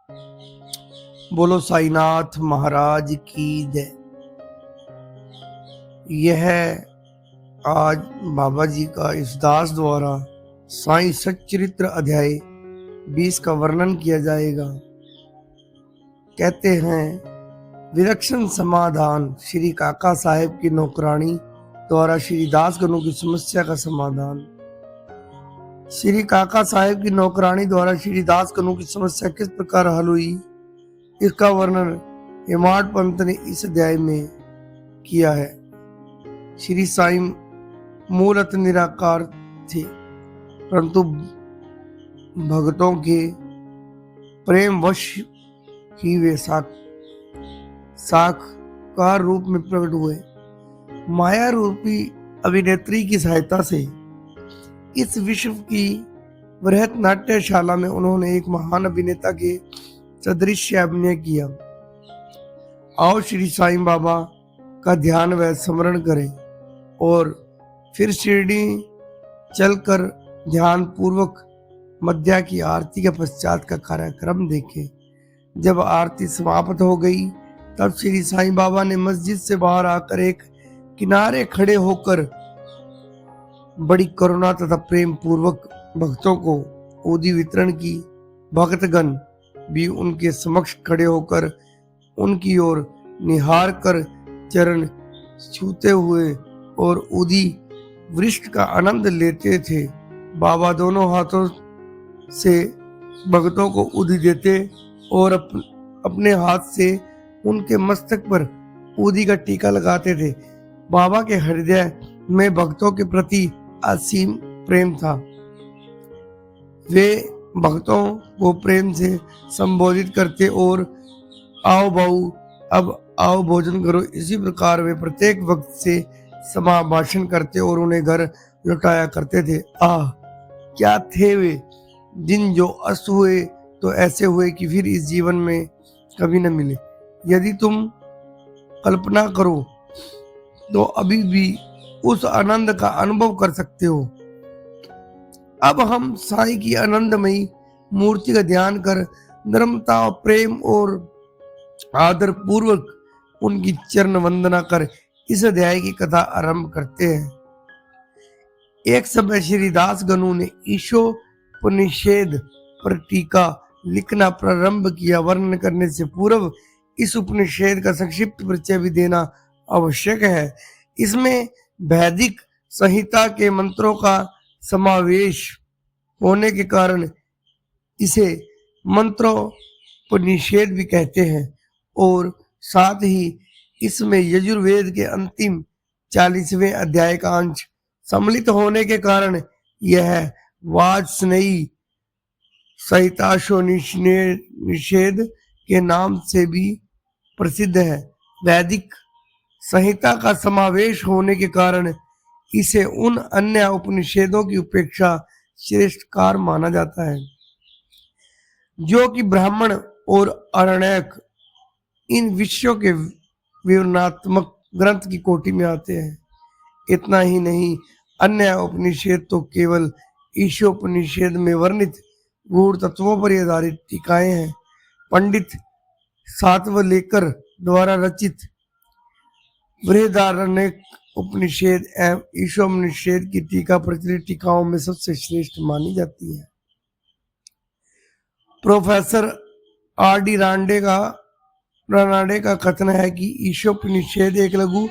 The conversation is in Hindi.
बोलो साईनाथ महाराज की जय। यह आज बाबा जी का इस दास द्वारा साईं सच्चरित्र अध्याय 20 का वर्णन किया जाएगा। कहते हैं, विलक्षण समाधान। श्री काका साहेब की नौकरानी द्वारा श्री दास गनु की समस्या का समाधान। श्री काका साहेब की नौकरानी द्वारा श्री दास गनु की समस्या किस प्रकार हल हुई, इसका वर्णन हेमाड पंत ने इस अध्याय में किया है। श्री साईं मूलत निराकार थे, परंतु भक्तों के प्रेम वश ही वे साकार रूप में प्रकट हुए। माया रूपी अभिनेत्री की सहायता से इस विश्व की वृहत नाट्यशाला में उन्होंने एक महान अभिनेता के सदृश अभिनय किया। आओ श्री साईं बाबा का ध्यान व स्मरण करें और फिर शिरडी चलकर ध्यान पूर्वक मध्या की आरती के पश्चात का कार्यक्रम देखें। जब आरती समाप्त हो गई तब श्री साईं बाबा ने मस्जिद से बाहर आकर एक किनारे खड़े होकर बड़ी करुणा तथा प्रेम पूर्वक भक्तों को ओदी वितरण की। भक्तगण भी उनके समक्ष खड़े होकर उनकी ओर निहार कर चरण छूते हुए और उदी वृष्ट का आनंद लेते थे। बाबा दोनों हाथों से भक्तों को उदी देते और अपने हाथ से उनके मस्तक पर उदी का टीका लगाते थे। बाबा के हृदय में भक्तों के प्रति असीम प्रेम था। वे भक्तों को प्रेम से संबोधित करते और आओ बाऊ, अब आओ भोजन करो। इसी प्रकार वे प्रत्येक भक्त से समा भाषण करते और उन्हें घर लौटाया करते थे। क्या थे वे दिन जो अस्त हुए तो ऐसे हुए कि फिर इस जीवन में कभी न मिले। यदि तुम कल्पना करो तो अभी भी उस आनंद का अनुभव कर सकते हो। अब हम साईं की आनंदमयी मूर्ति का ध्यान कर नम्रता, प्रेम और आदर पूर्वक उनकी चरण वंदना कर इस अध्याय की कथा आरंभ करते हैं। एक समय श्री दास गनु ने ईशोपनिषद पर टीका लिखना प्रारंभ किया। वर्णन करने से पूर्व इस उपनिषद का संक्षिप्त परिचय भी देना आवश्यक है। इसमें वैदिक संहिता के मंत्रों का समावेश होने के कारण इसे मंत्रोपनिषद भी कहते हैं और साथ ही इसमें यजुर्वेद के अंतिम 40वें अध्याय का अंश सम्मिलित होने के कारण यह वाजस्नेयी संहिताशोपनिषद के नाम से भी प्रसिद्ध है। वैदिक संहिता का समावेश होने के कारण इसे उन अन्य उपनिषदों की उपेक्षा श्रेष्ठकार माना जाता है जो कि ब्राह्मण और आरण्यक इन विषयों के विवरणात्मक ग्रंथ की कोटि में आते हैं। इतना ही नहीं, अन्य उपनिषद तो केवल ईशोपनिषद में वर्णित गूढ़ तत्वों पर आधारित टीकाएं हैं। पंडित सातवलेकर द्वारा रचित बृहदारण्यक उपनिषद एवं ईशोपनिषद की टीका प्रचलित टीकाओं में सबसे श्रेष्ठ मानी जाती है। प्रोफेसर आर डी रानडे का कथन है कि ईशोपनिषद एक लघु